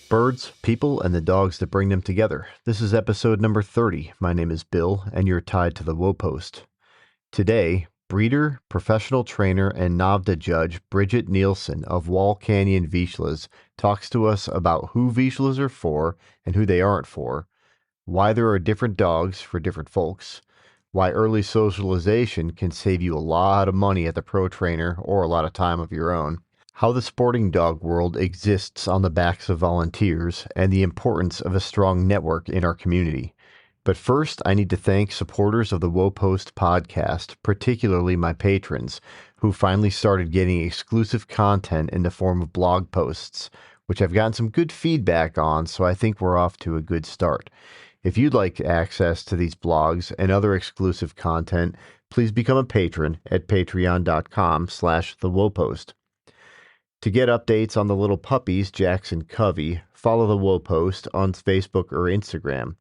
Birds, people, and the dogs that bring them together. This is episode number 30. My name is Bill, and you're tied to the Wopost. Today, breeder, professional trainer, and NAVHDA judge Bridget Nielsen of Wall Canyon Vizslas talks to us about who Vizslas are for and who they aren't for, why there are different dogs for different folks, why early socialization can save you a lot of money at the pro trainer or a lot of time of your own, how the sporting dog world exists on the backs of volunteers, and the importance of a strong network in our community. But first, I need to thank supporters of the Wopost podcast, particularly my patrons, who finally started getting exclusive content in the form of blog posts, which I've gotten some good feedback on, so I think we're off to a good start. If you'd like access to these blogs and other exclusive content, please become a patron at patreon.com/thewopost. To get updates on the little puppies, Jax and Covey, follow the Wopost on Facebook or Instagram.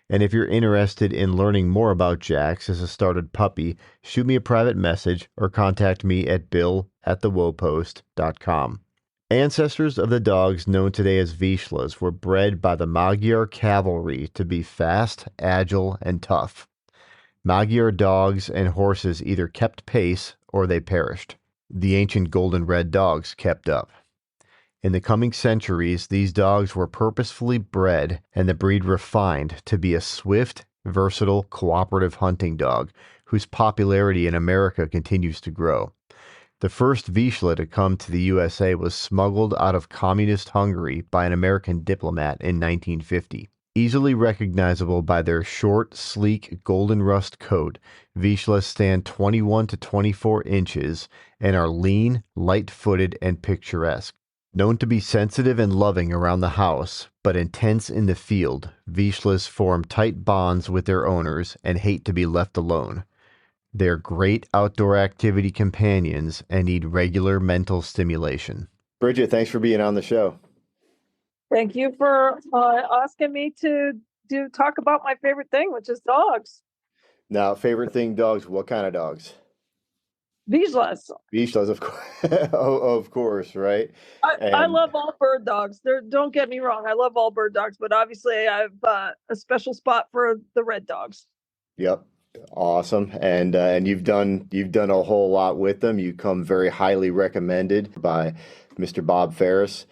And if you're interested in learning more about Jax as a started puppy, shoot me a private message or contact me at bill@thewopost.com. Ancestors of the dogs known today as Vizslas were bred by the Magyar cavalry to be fast, agile, and tough. Magyar dogs and horses either kept pace or they perished. The ancient golden red dogs kept up. In the coming centuries, these dogs were purposefully bred and the breed refined to be a swift, versatile, cooperative hunting dog whose popularity in America continues to grow. The first Vizsla to come to the USA was smuggled out of communist Hungary by an American diplomat in 1950. Easily recognizable by their short, sleek, golden rust coat, Vizslas stand 21 to 24 inches and are lean, light-footed, and picturesque. Known to be sensitive and loving around the house, but intense in the field, Vizslas form tight bonds with their owners and hate to be left alone. They're great outdoor activity companions and need regular mental stimulation. Bridget, thanks for being on the show. Thank you for asking me to talk about my favorite thing, which is dogs. Now, favorite thing, dogs. What kind of dogs? Vizslas. Vizslas, of course, of course, right? I love all bird dogs. Don't get me wrong, I love all bird dogs, but obviously I have a special spot for the red dogs. Yep, awesome. And you've done a whole lot with them. You come very highly recommended by Mr. Bob Farris.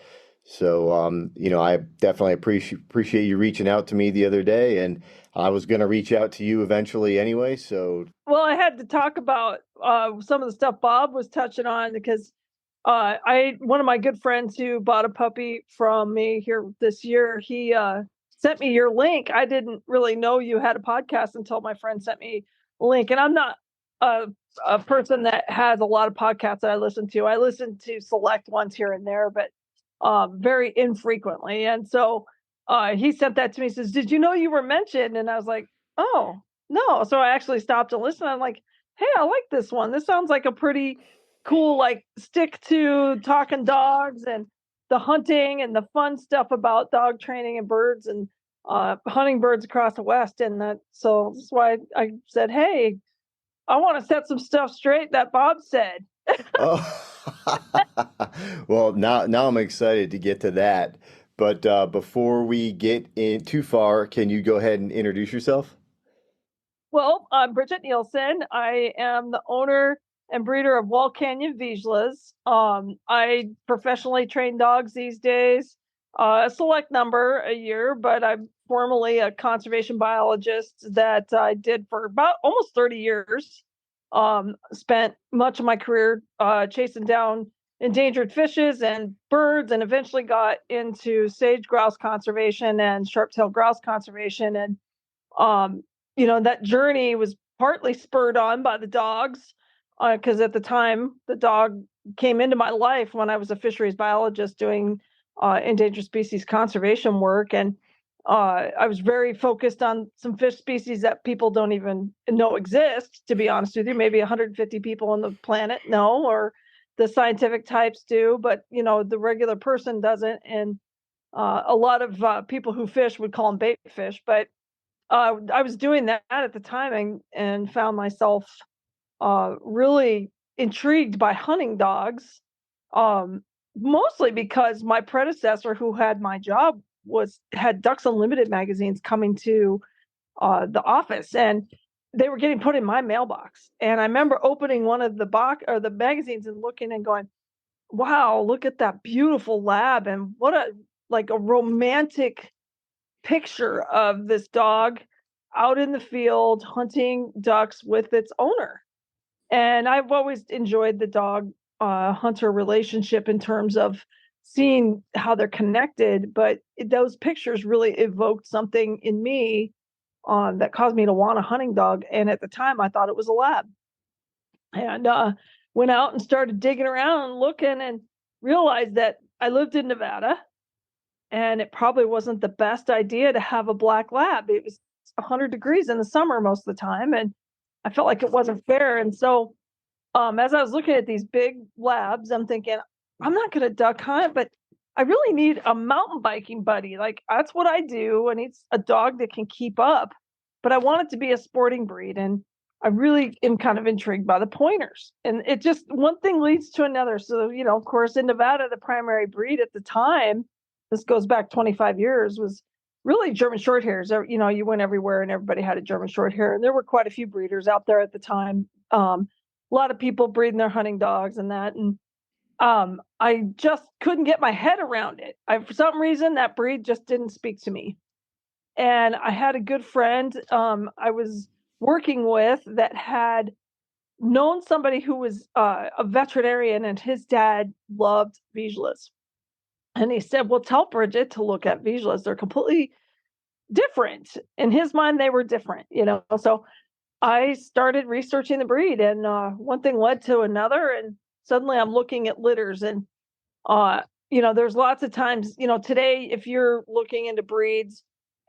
So, I definitely appreciate you reaching out to me the other day, and I was going to reach out to you eventually anyway. So, well, I had to talk about some of the stuff Bob was touching on because one of my good friends who bought a puppy from me here this year, he sent me your link. I didn't really know you had a podcast until my friend sent me a link, and I'm not a person that has a lot of podcasts that I listen to. I listen to select ones here and there, but very infrequently. And so he sent that to me. He says, "Did you know you were mentioned?" And I was like, "Oh, no." So I actually stopped and listened. I'm like, "Hey, I like this one. This sounds like a pretty cool, like, stick to talking dogs and the hunting and the fun stuff about dog training and birds and hunting birds across the West." And so that's why I said, "Hey, I want to set some stuff straight that Bob said." Oh, well, now I'm excited to get to that. But before we get in too far, can you go ahead and introduce yourself? Well, I'm Bridget Nielsen. I am the owner and breeder of Wall Canyon Vizslas. I professionally train dogs these days, a select number a year, but I'm formerly a conservation biologist that I did for about almost 30 years. Spent much of my career chasing down endangered fishes and birds, and eventually got into sage grouse conservation and sharp-tailed grouse conservation. And that journey was partly spurred on by the dogs, because at the time the dog came into my life when I was a fisheries biologist doing endangered species conservation work. And I was very focused on some fish species that people don't even know exist, to be honest with you. Maybe 150 people on the planet know, or the scientific types do, but the regular person doesn't. And a lot of people who fish would call them bait fish, but I was doing that at the time and found myself really intrigued by hunting dogs. mostly because my predecessor who had my job had Ducks Unlimited magazines coming to the office, and they were getting put in my mailbox. And I remember opening one of the box or the magazines and looking and going, wow, look at that beautiful lab, and what a like a romantic picture of this dog out in the field hunting ducks with its owner. And I've always enjoyed the dog hunter relationship in terms of seeing how they're connected, but those pictures really evoked something in me that caused me to want a hunting dog. And at the time, I thought it was a lab. And went out and started digging around and looking and realized that I lived in Nevada and it probably wasn't the best idea to have a black lab. It was 100 degrees in the summer most of the time. And I felt like it wasn't fair. And so as I was looking at these big labs, I'm thinking, I'm not going to duck hunt, but I really need a mountain biking buddy. Like that's what I do. I need a dog that can keep up, but I want it to be a sporting breed. And I really am kind of intrigued by the pointers. And it just one thing leads to another. So, of course, in Nevada, the primary breed at the time, this goes back 25 years, was really German short hairs. You went everywhere and everybody had a German short hair. And there were quite a few breeders out there at the time. A lot of people breeding their hunting dogs and that. And I just couldn't get my head around it. For some reason, that breed just didn't speak to me. And I had a good friend I was working with that had known somebody who was a veterinarian, and his dad loved Vizslas. And he said, well, tell Bridget to look at Vizslas. They're completely different. In his mind, they were different. So I started researching the breed, and one thing led to another, and suddenly I'm looking at litters. And there's lots of times, today, if you're looking into breeds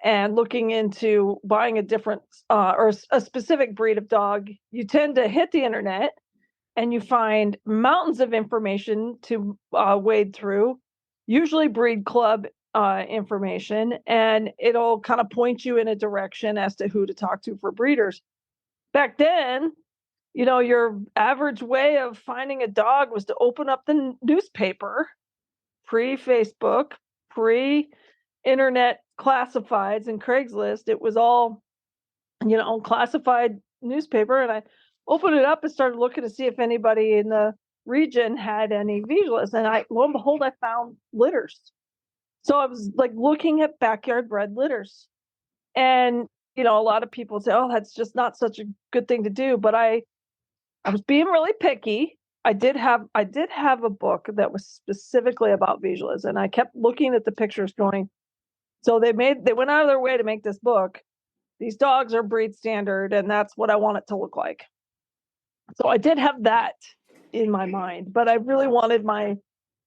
and looking into buying a different or a specific breed of dog, you tend to hit the internet and you find mountains of information to wade through, usually breed club information, and it'll kind of point you in a direction as to who to talk to for breeders. Back then, your average way of finding a dog was to open up the newspaper, pre-Facebook, pre-internet classifieds and Craigslist. It was all, classified newspaper. And I opened it up and started looking to see if anybody in the region had any Vizslas. And lo and behold, I found litters. So I was like looking at backyard bred litters. And, a lot of people say, oh, that's just not such a good thing to do. But I was being really picky. I did have a book that was specifically about Vizslas, and I kept looking at the pictures going, so they went out of their way to make this book. These dogs are breed standard, and that's what I want it to look like. So I did have that in my mind, but I really wanted my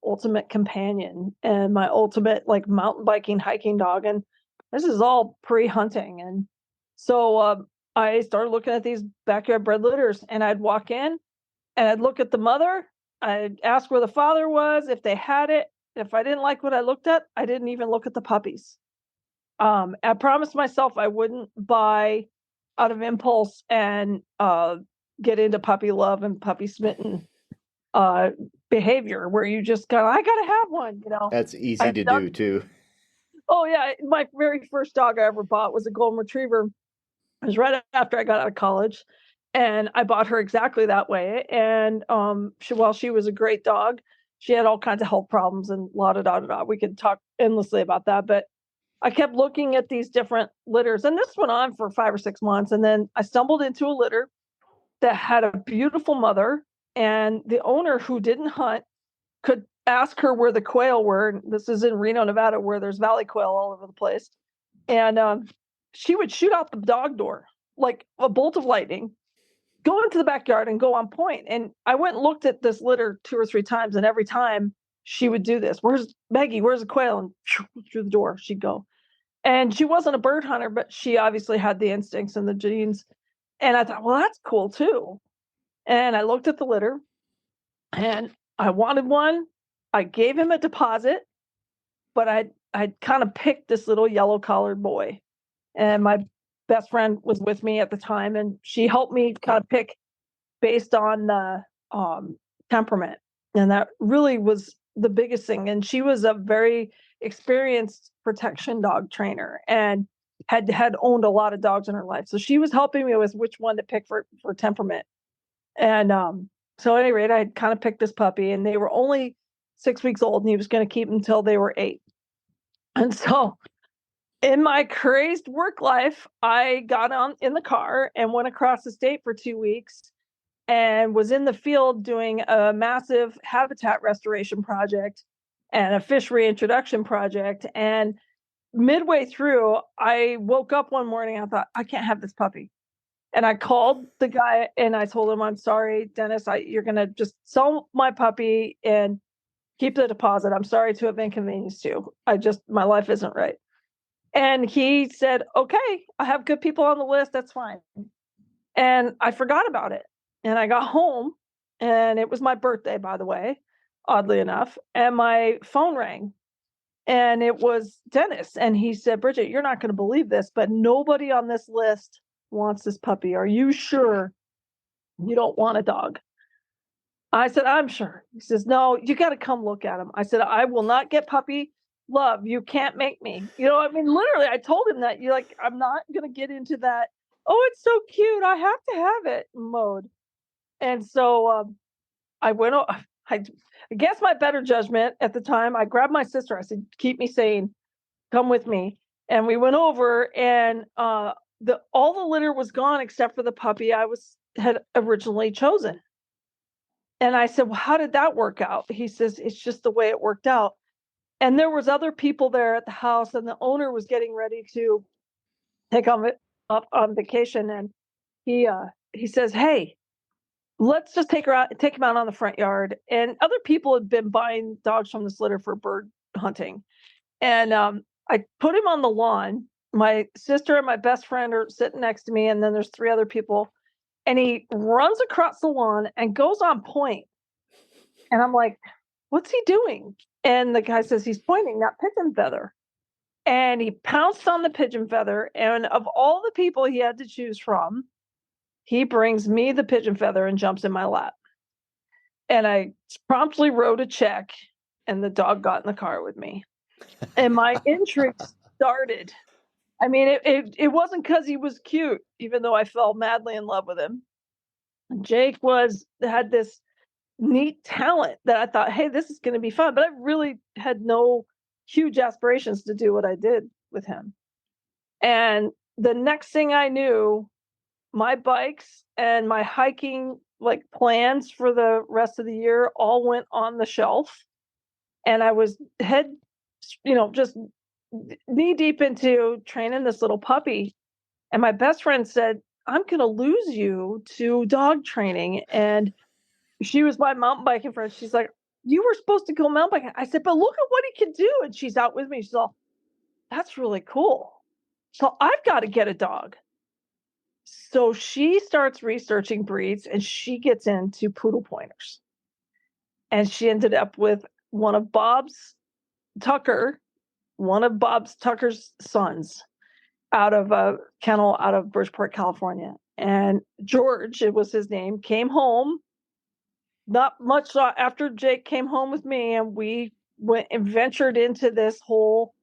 ultimate companion and my ultimate like mountain biking, hiking dog. And this is all pre-hunting. And so I started looking at these backyard bred litters, and I'd walk in and I'd look at the mother. I'd ask where the father was, if they had it. If I didn't like what I looked at, I didn't even look at the puppies. I promised myself I wouldn't buy out of impulse and get into puppy love and puppy smitten behavior where you just go, I gotta have one. That's easy to do too. Oh yeah, my very first dog I ever bought was a golden retriever. It was right after I got out of college, and I bought her exactly that way. And while she was a great dog, she had all kinds of health problems and la da da da da. We could talk endlessly about that, but I kept looking at these different litters, and this went on for 5 or 6 months. And then I stumbled into a litter that had a beautiful mother, and the owner, who didn't hunt, could ask her where the quail were. This is in Reno, Nevada, where there's valley quail all over the place. And she would shoot out the dog door like a bolt of lightning, go into the backyard and go on point. And I went and looked at this litter 2 or 3 times, and every time she would do this. Where's Maggie? Where's the quail? And through the door she'd go. And she wasn't a bird hunter, but she obviously had the instincts and the genes. And I thought, well, that's cool too. And I looked at the litter, and I wanted one. I gave him a deposit, but I'd kind of picked this little yellow collared boy. And my best friend was with me at the time, and she helped me kind of pick based on the temperament. And that really was the biggest thing. And she was a very experienced protection dog trainer and had owned a lot of dogs in her life. So she was helping me with which one to pick for temperament. And so at any rate, I kind of picked this puppy, and they were only 6 weeks old, and he was going to keep them until they were 8. And so in my crazed work life, I got on in the car and went across the state for 2 weeks and was in the field doing a massive habitat restoration project and a fish reintroduction project. And midway through, I woke up one morning. I thought, I can't have this puppy. And I called the guy and I told him, I'm sorry, Dennis, you're going to just sell my puppy and keep the deposit. I'm sorry to have inconvenienced you. My life isn't right. And he said, okay, I have good people on the list. That's fine. And I forgot about it. And I got home, and it was my birthday, by the way, oddly enough. And my phone rang, and it was Dennis. And he said, Bridget, you're not going to believe this, but nobody on this list wants this puppy. Are you sure you don't want a dog? I said, I'm sure. He says, no, you got to come look at him. I said, I will not get puppy love. You can't make me. I mean, literally, I told him that. I'm not going to get into that, oh, it's so cute, I have to have it mode. And so I went, I guess my better judgment at the time, I grabbed my sister. I said, keep me sane, come with me. And we went over, and all the litter was gone except for the puppy I had originally chosen. And I said, well, how did that work out? He says, it's just the way it worked out. And there was other people there at the house, and the owner was getting ready to take up on vacation. And he says, hey, let's just take him out on the front yard. And other people had been buying dogs from this litter for bird hunting. And I put him on the lawn. My sister and my best friend are sitting next to me, and then there's 3 other people. And he runs across the lawn and goes on point. And I'm like, what's he doing? And the guy says he's pointing that pigeon feather. And he pounced on the pigeon feather. And of all the people he had to choose from, he brings me the pigeon feather and jumps in my lap. And I promptly wrote a check, and the dog got in the car with me. And my intrigue started. I mean, it wasn't because he was cute, even though I fell madly in love with him. Jake had this neat talent that I thought, hey, this is going to be fun. But I really had no huge aspirations to do what I did with him. And the next thing I knew, my bikes and my hiking plans for the rest of the year all went on the shelf. And I was just knee deep into training this little puppy. And my best friend said, I'm going to lose you to dog training. And she was my mountain biking friend. She's like, you were supposed to go mountain biking. I said, but look at what he can do. And she's out with me. She's all, that's really cool. So I've got to get a dog. So she starts researching breeds, and she gets into poodle pointers. And she ended up with one of Bob's Tucker's sons out of a kennel out of Bridgeport, California. And George, it was his name, came home not much after Jake came home with me, and we went and ventured into this whole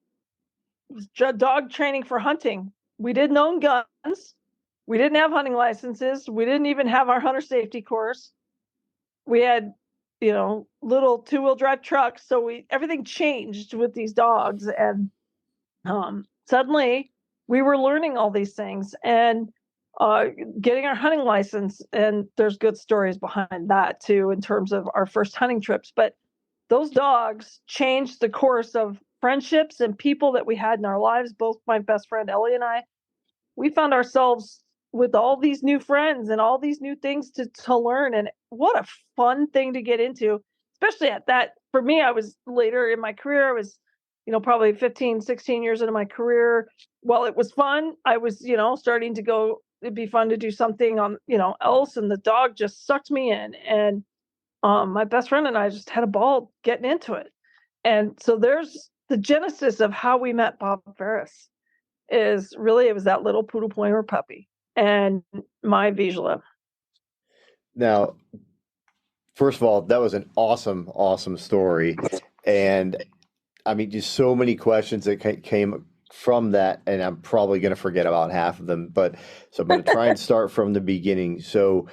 dog training for hunting. We didn't own guns. We didn't have hunting licenses. We didn't even have our hunter safety course. We had, little 2-wheel drive trucks. So everything changed with these dogs. And suddenly we were learning all these things and getting our hunting license. And there's good stories behind that too, in terms of our first hunting trips. But those dogs changed the course of friendships and people that we had in our lives. Both my best friend Ellie and I, we found ourselves with all these new friends and all these new things to learn. And what a fun thing to get into, especially at that. For me, I was later in my career. I was, probably 15, 16 years into my career. While it was fun, I was, starting to go, it'd be fun to do something on, else. And the dog just sucked me in. And my best friend and I just had a ball getting into it. And so there's the genesis of how we met Bob Farris. It was that little poodle pointer puppy and my Vizslas. Now, First of all, that was an awesome, awesome story. And I mean, just so many questions that came from that, and I'm probably going to forget about half of them. But so I'm going to try and start from the beginning. So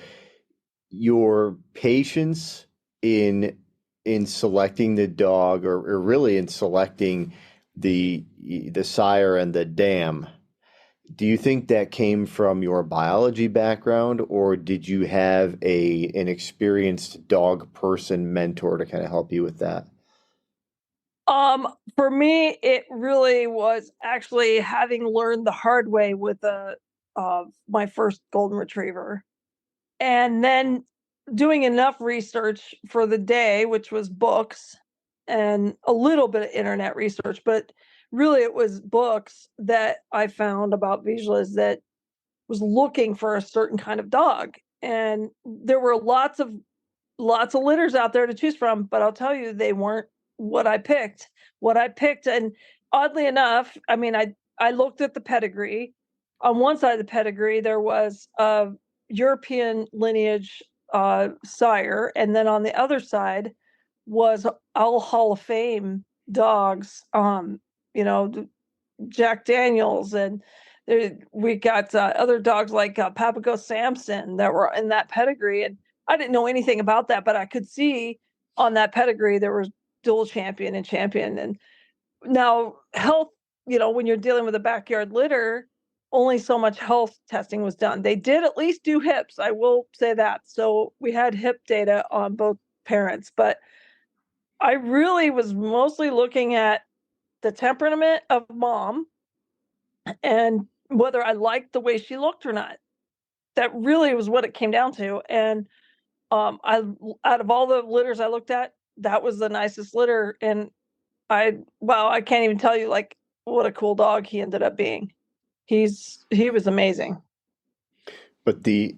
your patience in selecting the dog, or really in selecting the sire and the dam, do you think that came from your biology background, or did you have an experienced dog person mentor to kind of help you with that? For me, it really was actually having learned the hard way with my first golden retriever, and then doing enough research for the day, which was books and a little bit of internet research, but really it was books that I found about Vizslas that was looking for a certain kind of dog. And there were lots of litters out there to choose from, but I'll tell you, they weren't what I picked. What I picked, and oddly enough, I mean, I looked at the pedigree. On one side of the pedigree, there was a European lineage sire, and then on the other side was all Hall of Fame dogs. Jack Daniels, and we got other dogs like Papago Samson that were in that pedigree. And I didn't know anything about that, but I could see on that pedigree there was dual champion and champion. And now health, when you're dealing with a backyard litter, only so much health testing was done. They did at least do hips, I will say that. So we had hip data on both parents, but I really was mostly looking at the temperament of mom and whether I liked the way she looked or not. That really was what it came down to. And I out of all the litters I looked at, that was the nicest litter. And I can't even tell you like what a cool dog he ended up being. He was amazing. But the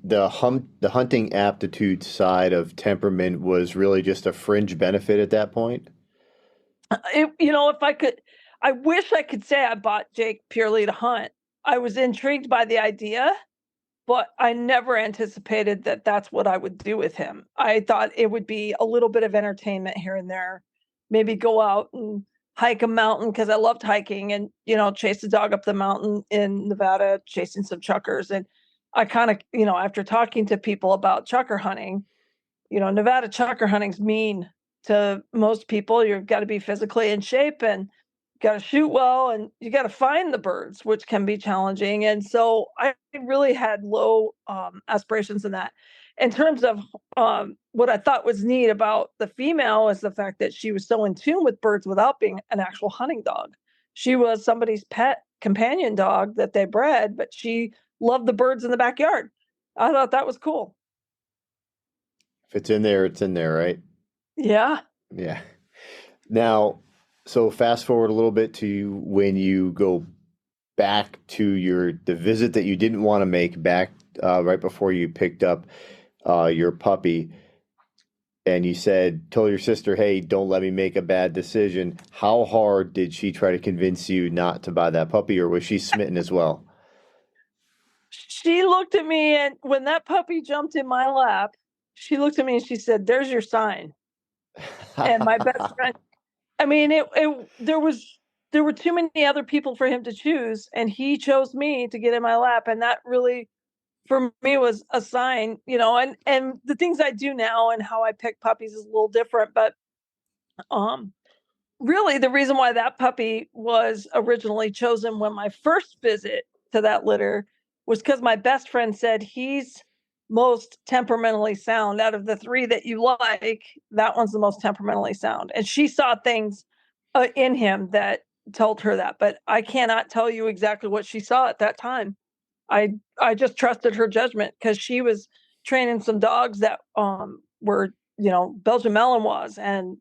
hunting aptitude side of temperament was really just a fringe benefit at that point. If I could, I wish I could say I bought Jake purely to hunt. I was intrigued by the idea, but I never anticipated that that's what I would do with him. I thought it would be a little bit of entertainment here and there, maybe go out and hike a mountain because I loved hiking and, chase the dog up the mountain in Nevada, chasing some chuckers. And I kind of, after talking to people about chucker hunting, Nevada chucker hunting's mean to most people. You've got to be physically in shape and got to shoot well and you got to find the birds, which can be challenging. And so I really had low aspirations in that. In terms of what I thought was neat about the female is the fact that she was so in tune with birds without being an actual hunting dog. She was somebody's pet companion dog that they bred, but she loved the birds in the backyard. I thought that was cool. If it's in there, it's in there, right? Yeah. Yeah. Now, so fast forward a little bit to when you go back to the visit that you didn't want to make back right before you picked up your puppy, and you told your sister, "Hey, don't let me make a bad decision." How hard did she try to convince you not to buy that puppy, or was she smitten as well? She looked at me, and when that puppy jumped in my lap, she looked at me and she said, "There's your sign." And my best friend, I mean, there were too many other people for him to choose, and he chose me to get in my lap, and that really, for me, was a sign, and the things I do now and how I pick puppies is a little different, but, um, really the reason why that puppy was originally chosen when my first visit to that litter was because my best friend said he's most temperamentally sound out of the three that you like. That one's the most temperamentally sound, and she saw things in him that told her that. But I cannot tell you exactly what she saw at that time. I just trusted her judgment because she was training some dogs that were Belgian Malinois and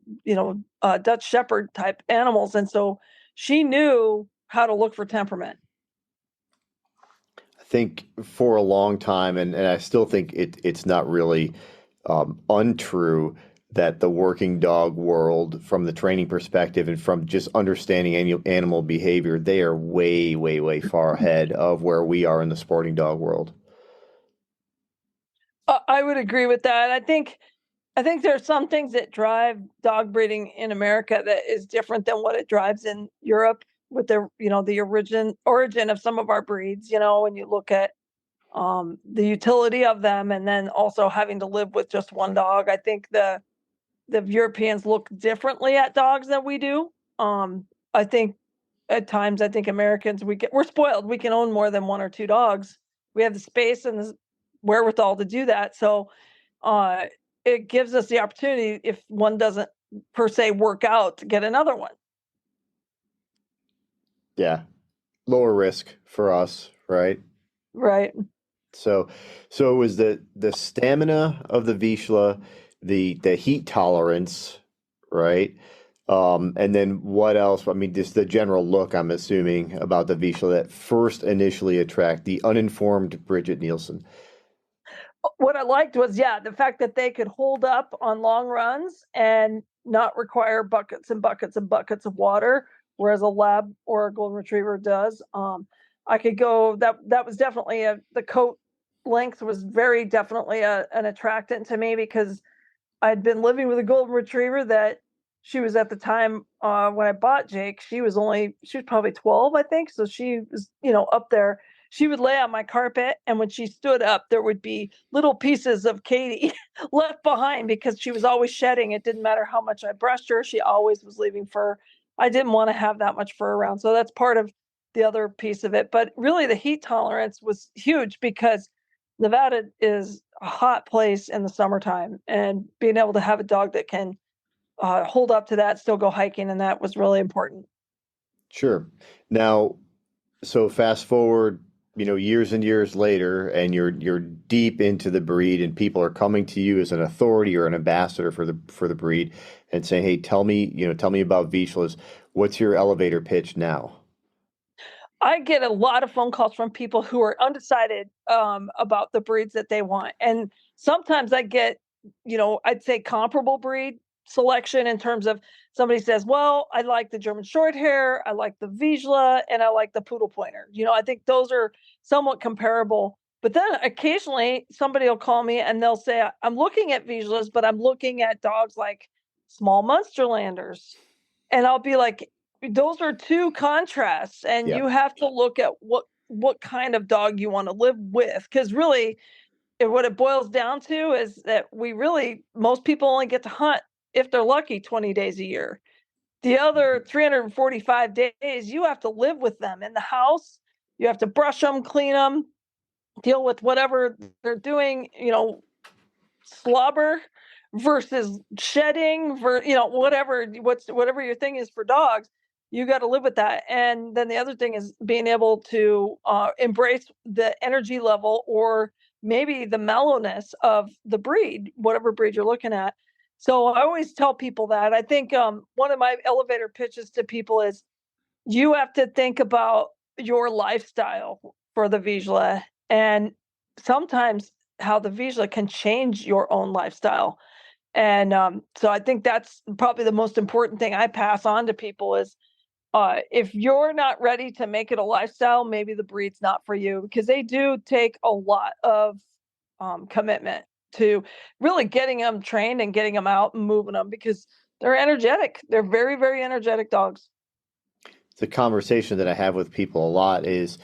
Dutch Shepherd type animals, and so she knew how to look for temperament. I think for a long time, and I still think it's not really untrue that the working dog world, from the training perspective and from just understanding animal behavior, they are way, way, way far ahead of where we are in the sporting dog world. I would agree with that. I think I think there's some things that drive dog breeding in America that is different than what it drives in Europe with the origin of some of our breeds, when you look at the utility of them and then also having to live with just one dog. I think the Europeans look differently at dogs than we do. I think at times I think Americans we're spoiled. We can own more than one or two dogs. We have the space and the wherewithal to do that. So uh, it gives us the opportunity if one doesn't per se work out to get another one. Yeah, lower risk for us, right? Right. So, so it was the stamina of the Vizsla, the heat tolerance, right? And then what else? I mean, just the general look, I'm assuming, about the Vizsla that first initially attract the uninformed Bridget Nielsen. What I liked was, yeah, the fact that they could hold up on long runs and not require buckets and buckets and buckets of water, whereas a lab or a golden retriever does. I could go that was definitely the coat length was very definitely an attractant to me because I'd been living with a golden retriever that she was at the time when I bought Jake, she was probably 12, I think. So she was, up there. She would lay on my carpet, and when she stood up, there would be little pieces of Katie left behind because she was always shedding. It didn't matter how much I brushed her, she always was leaving fur. I didn't want to have that much fur around. So that's part of the other piece of it. But really, the heat tolerance was huge because Nevada is a hot place in the summertime, and being able to have a dog that can hold up to that, still go hiking, and that was really important. Sure. Now, so fast forward, years and years later, and you're deep into the breed, and people are coming to you as an authority or an ambassador for the breed, and saying, "Hey, tell me about Vizslas. What's your elevator pitch now?" I get a lot of phone calls from people who are undecided about the breeds that they want. And sometimes I get, I'd say comparable breed selection in terms of somebody says, well, I like the German short hair, I like the Vizsla, and I like the poodle pointer. I think those are somewhat comparable. But then occasionally somebody will call me and they'll say, I'm looking at Vizslas, but I'm looking at dogs like small Munsterlanders. And I'll be like, those are two contrasts, and Yeah. you have to look at what kind of dog you want to live with. Because really, what it boils down to is that most people only get to hunt if they're lucky 20 days a year. The other 345 days, you have to live with them in the house. You have to brush them, clean them, deal with whatever they're doing, slobber versus shedding whatever your thing is for dogs. You got to live with that. And then the other thing is being able to embrace the energy level or maybe the mellowness of the breed, whatever breed you're looking at. So I always tell people that. I think one of my elevator pitches to people is you have to think about your lifestyle for the Vizsla, and sometimes how the Vizsla can change your own lifestyle. And so I think that's probably the most important thing I pass on to people is if you're not ready to make it a lifestyle, maybe the breed's not for you because they do take a lot of commitment to really getting them trained and getting them out and moving them because they're energetic. They're very, very energetic dogs. The conversation that I have with people a lot is,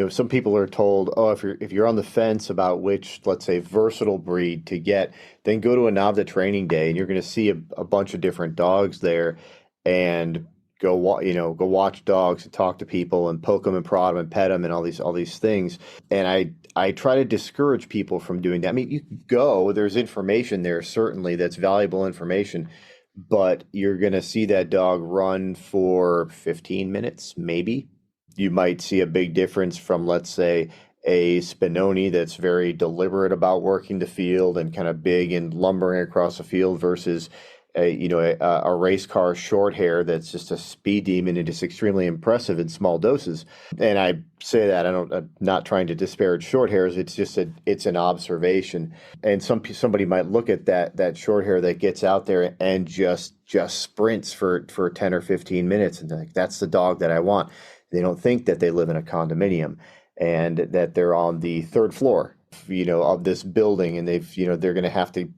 some people are told, oh, if you're on the fence about which, let's say, versatile breed to get, then go to a NAVHDA training day, and you're going to see a bunch of different dogs there, and go watch dogs and talk to people and poke them and prod them and pet them and all these things. And I try to discourage people from doing that. I mean, you can go, there's information there certainly that's valuable information, but you're going to see that dog run for 15 minutes, maybe. You might see a big difference from, let's say, a Spinoni that's very deliberate about working the field and kind of big and lumbering across the field versus a race car short hair that's just a speed demon and is extremely impressive in small doses. And I say that I'm not trying to disparage short hairs. It's just it's an observation. And somebody might look at that short hair that gets out there and just sprints for 10 or 15 minutes, and they're like, that's the dog that I want. They don't think that they live in a condominium and that they're on the third floor, of this building, and they're going to have to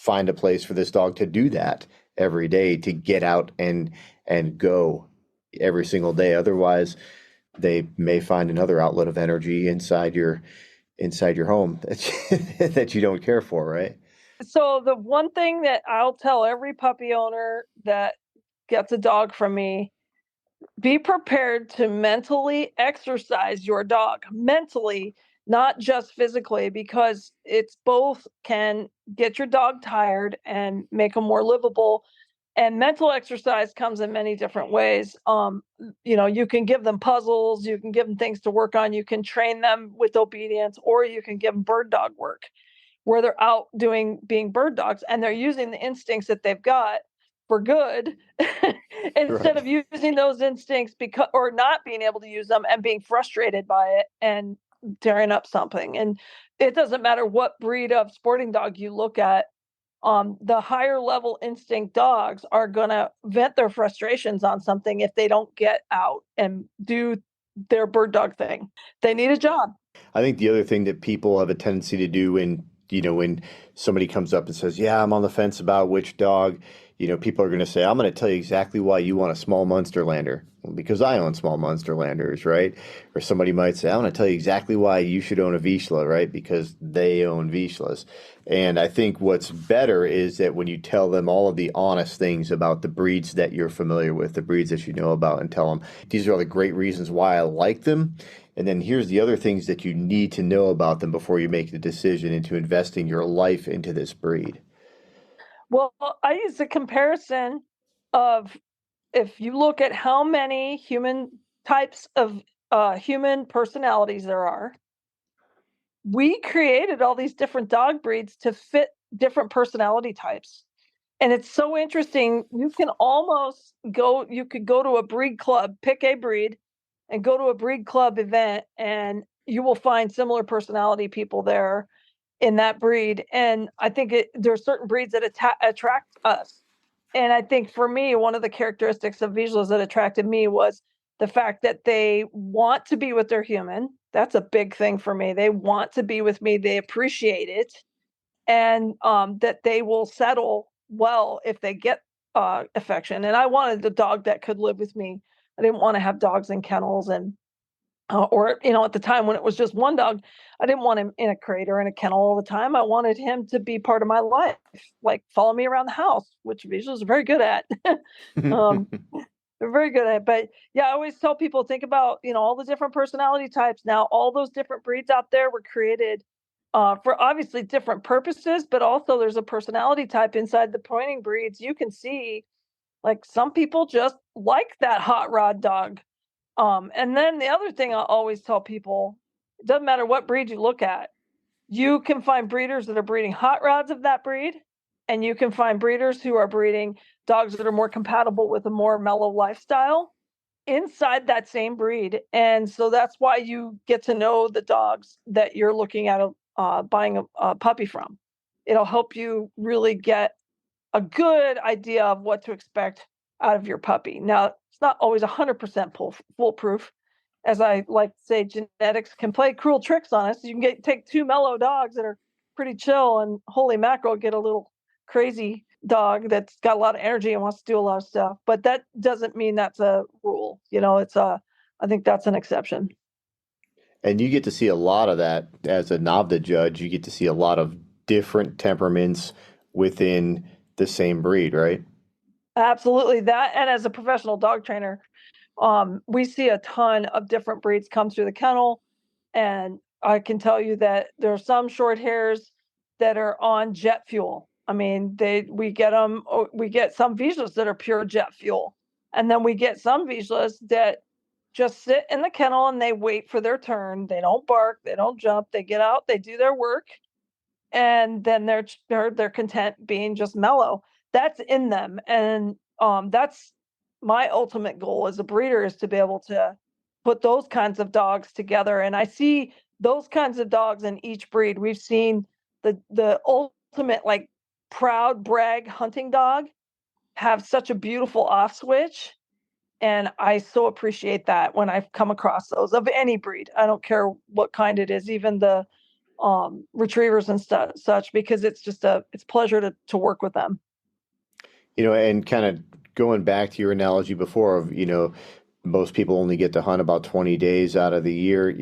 find a place for this dog to do that every day, to get out and go every single day. Otherwise, they may find another outlet of energy inside your home that you don't care for, right? So the one thing that I'll tell every puppy owner that gets a dog from me, be prepared to mentally exercise your dog, mentally, not just physically, because it's both can get your dog tired and make them more livable. And mental exercise comes in many different ways. You can give them puzzles, you can give them things to work on, you can train them with obedience, or you can give them bird dog work where they're out being bird dogs and they're using the instincts that they've got for good instead Right. of using those instincts because or not being able to use them and being frustrated by it and tearing up something. And it doesn't matter what breed of sporting dog you look at, the higher level instinct dogs are going to vent their frustrations on something if they don't get out and do their bird dog thing. They need a job. I think the other thing that people have a tendency to do when somebody comes up and says, "Yeah, I'm on the fence about which dog," people are going to say, "I'm going to tell you exactly why you want a small Munsterlander." Well, because I own small Munsterlanders, right? Or somebody might say, "I'm going to tell you exactly why you should own a Vizsla," right? Because they own Vizslas. And I think what's better is that when you tell them all of the honest things about the breeds that you're familiar with, the breeds that you know about, and tell them these are all the great reasons why I like them. And then here's the other things that you need to know about them before you make the decision into investing your life into this breed. Well, I use the comparison of if you look at how many human types of human personalities there are, we created all these different dog breeds to fit different personality types. And it's so interesting. You could go to a breed club, pick a breed, and go to a breed club event, and you will find similar personality people there in that breed. And I think there are certain breeds that attract us. And I think for me, one of the characteristics of Vizslas that attracted me was the fact that they want to be with their human. That's a big thing for me. They want to be with me. They appreciate it, and that they will settle well if they get affection. And I wanted a dog that could live with me. I didn't want to have dogs in kennels and or at the time when it was just one dog, I didn't want him in a crate or in a kennel all the time. I wanted him to be part of my life, like follow me around the house, which Visuals are very good at. um, they're very good at it. But yeah, I always tell people think about all the different personality types. Now, all those different breeds out there were created for obviously different purposes, but also there's a personality type inside the pointing breeds. You can see like some people just like that hot rod dog, and then the other thing I always tell people, it doesn't matter what breed you look at, you can find breeders that are breeding hot rods of that breed, and you can find breeders who are breeding dogs that are more compatible with a more mellow lifestyle inside that same breed. And so that's why you get to know the dogs that you're looking at buying a puppy from. It'll help you really get a good idea of what to expect out of your puppy. Now, it's not always 100% foolproof. As I like to say, genetics can play cruel tricks on us. You can take two mellow dogs that are pretty chill, and holy mackerel, get a little crazy dog that's got a lot of energy and wants to do a lot of stuff. But that doesn't mean that's a rule. I think that's an exception. And you get to see a lot of that as a NAVHDA judge. You get to see a lot of different temperaments within the same breed, right? Absolutely that. And as a professional dog trainer, we see a ton of different breeds come through the kennel, and I can tell you that there are some short hairs that are on jet fuel. I mean, we get them. We get some Vizslas that are pure jet fuel, and then we get some Vizslas that just sit in the kennel and they wait for their turn. They don't bark, they don't jump. They get out, they do their work, and then they're content being just mellow. That's in them, and that's my ultimate goal as a breeder is to be able to put those kinds of dogs together. And I see those kinds of dogs in each breed. We've seen the ultimate like proud brag hunting dog have such a beautiful off switch, and I so appreciate that when I've come across those of any breed. I don't care what kind it is, even retrievers and such, because it's just it's pleasure to work with them. And kind of going back to your analogy before of, most people only get to hunt about 20 days out of the year.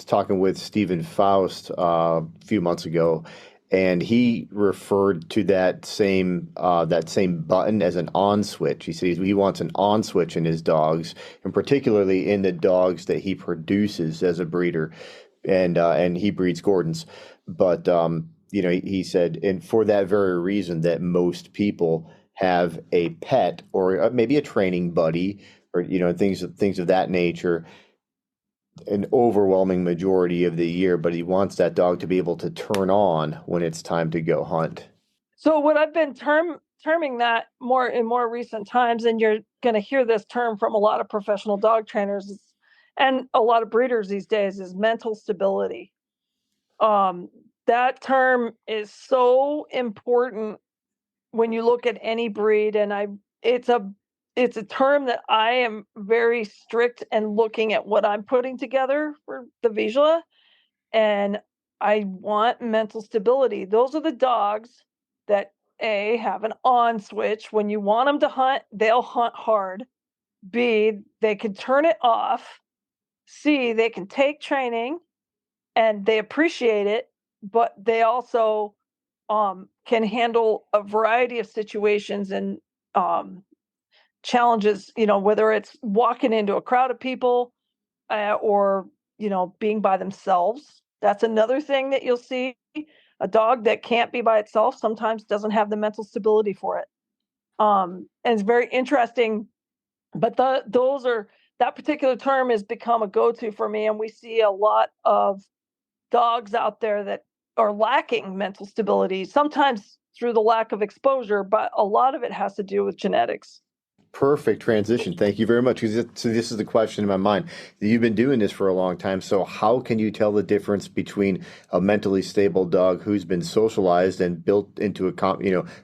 Talking with Stephen Faust a few months ago, and he referred to that same button as an on switch. He says he wants an on switch in his dogs, and particularly in the dogs that he produces as a breeder, and he breeds Gordons. But he said, and for that very reason, that most people have a pet or maybe a training buddy or things of that nature an overwhelming majority of the year, but he wants that dog to be able to turn on when it's time to go hunt. So what I've been terming that more in more recent times, and you're going to hear this term from a lot of professional dog trainers and a lot of breeders these days, is mental stability. Um, that term is so important when you look at any breed, and it's a it's a term that I am very strict and looking at what I'm putting together for the Vizsla, and I want mental stability. Those are the dogs that A, have an on switch. When you want them to hunt, they'll hunt hard. B, they can turn it off. C, they can take training and they appreciate it, but they also can handle a variety of situations and um, challenges, whether it's walking into a crowd of people or, being by themselves. That's another thing that you'll see. A dog that can't be by itself sometimes doesn't have the mental stability for it. And it's very interesting, but that particular term has become a go-to for me. And we see a lot of dogs out there that are lacking mental stability, sometimes through the lack of exposure, but a lot of it has to do with genetics. Perfect transition. Thank you very much. So this is the question in my mind. You've been doing this for a long time. So how can you tell the difference between a mentally stable dog who's been socialized and built into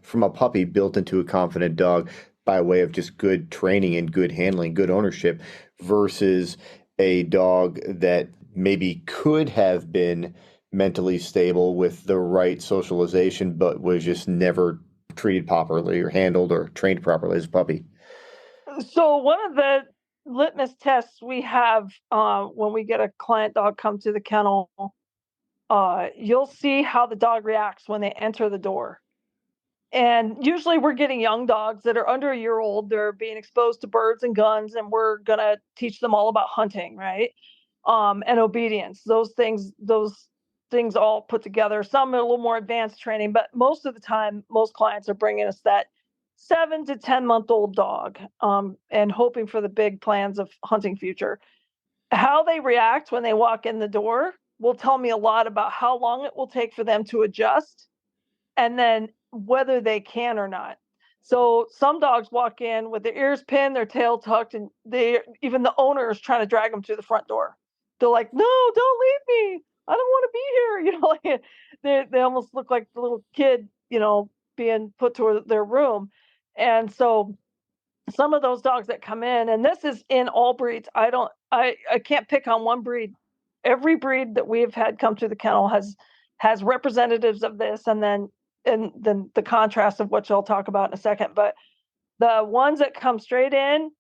from a puppy built into a confident dog by way of just good training and good handling, good ownership, versus a dog that maybe could have been mentally stable with the right socialization, but was just never treated properly or handled or trained properly as a puppy? So one of the litmus tests we have when we get a client dog come to the kennel, you'll see how the dog reacts when they enter the door. And usually we're getting young dogs that are under a year old. They're being exposed to birds and guns, and we're gonna teach them all about hunting, right? And obedience. Those things all put together. Some are a little more advanced training, but most of the time, most clients are bringing us that 7 to 10 month old dog, and hoping for the big plans of hunting future. How they react when they walk in the door will tell me a lot about how long it will take for them to adjust and then whether they can or not. So some dogs walk in with their ears pinned, their tail tucked, and even the owner is trying to drag them to the front door. They're like, "No, don't leave me. I don't want to be here." Like they almost look like the little kid, being put to their room. And so some of those dogs that come in, and this is in all breeds. I can't pick on one breed. Every breed that we've had come to the kennel has representatives of this, and then the contrast of which I'll talk about in a second. But the ones that come straight in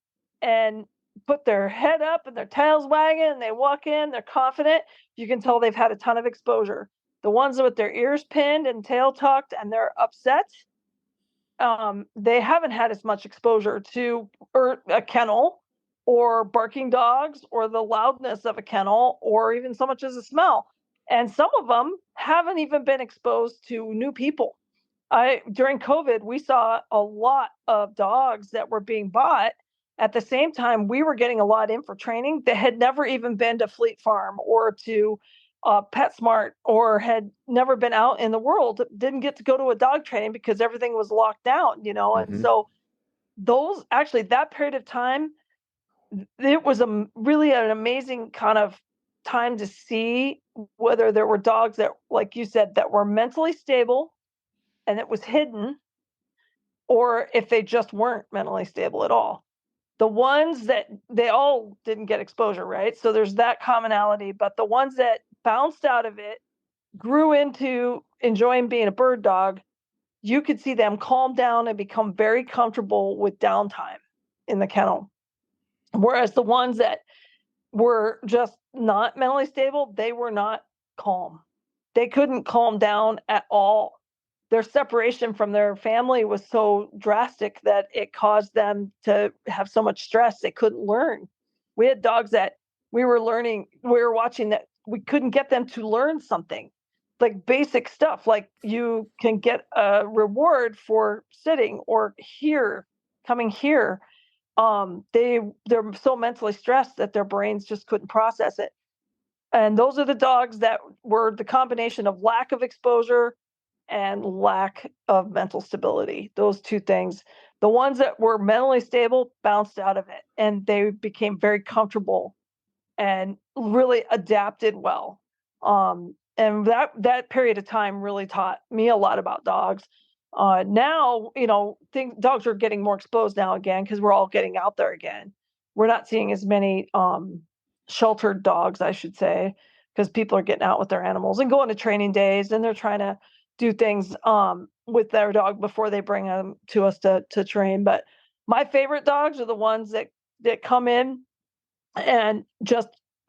and put their head up and their tails wagging and they walk in, they're confident. You can tell they've had a ton of exposure. The ones with their ears pinned and tail tucked and they're upset, they haven't had as much exposure to a kennel or barking dogs or the loudness of a kennel or even so much as a smell. And some of them haven't even been exposed to new people. During COVID, we saw a lot of dogs that were being bought. At the same time, we were getting a lot in for training that had never even been to Fleet Farm or to PetSmart or had never been out in the world, didn't get to go to a dog training because everything was locked down. And Hmm. so those actually that period of time, it was really an amazing kind of time to see whether there were dogs that, like you said, that were mentally stable and it was hidden, or if they just weren't mentally stable at all. The ones that they all didn't get exposure, right? So there's that commonality, but the ones that bounced out of it grew into enjoying being a bird dog, you could see them calm down and become very comfortable with downtime in the kennel. Whereas the ones that were just not mentally stable, they were not calm. They couldn't calm down at all. Their separation from their family was so drastic that it caused them to have so much stress they couldn't learn. We had dogs that we were watching that we couldn't get them to learn something like basic stuff, like you can get a reward for sitting or here, coming here. They're so mentally stressed that their brains just couldn't process it. And those are the dogs that were the combination of lack of exposure and lack of mental stability. Those two things. The ones that were mentally stable bounced out of it and they became very comfortable and really adapted well. And that period of time really taught me a lot about dogs. Now, dogs are getting more exposed now again because we're all getting out there again. We're not seeing as many sheltered dogs, I should say, because people are getting out with their animals and going to training days, and they're trying to do things with their dog before they bring them to us to train. But my favorite dogs are the ones that come in and just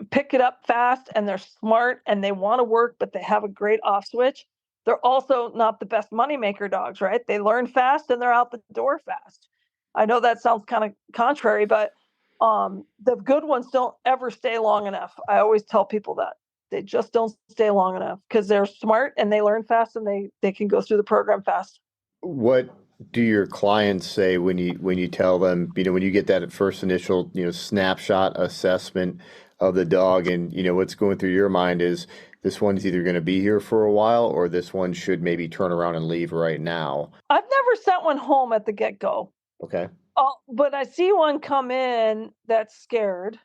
pick it up fast, and they're smart and they want to work, but they have a great off switch. They're also not the best moneymaker dogs, right? They learn fast and they're out the door fast. I know that sounds kind of contrary, but the good ones don't ever stay long enough. I always tell people that they just don't stay long enough because they're smart and they learn fast and they can go through the program fast. What do your clients say when you tell them, when you get that first initial, snapshot assessment of the dog, and what's going through your mind is this one's either going to be here for a while or this one should maybe turn around and leave right now. I've never sent one home at the get go. Okay. But I see one come in that's scared,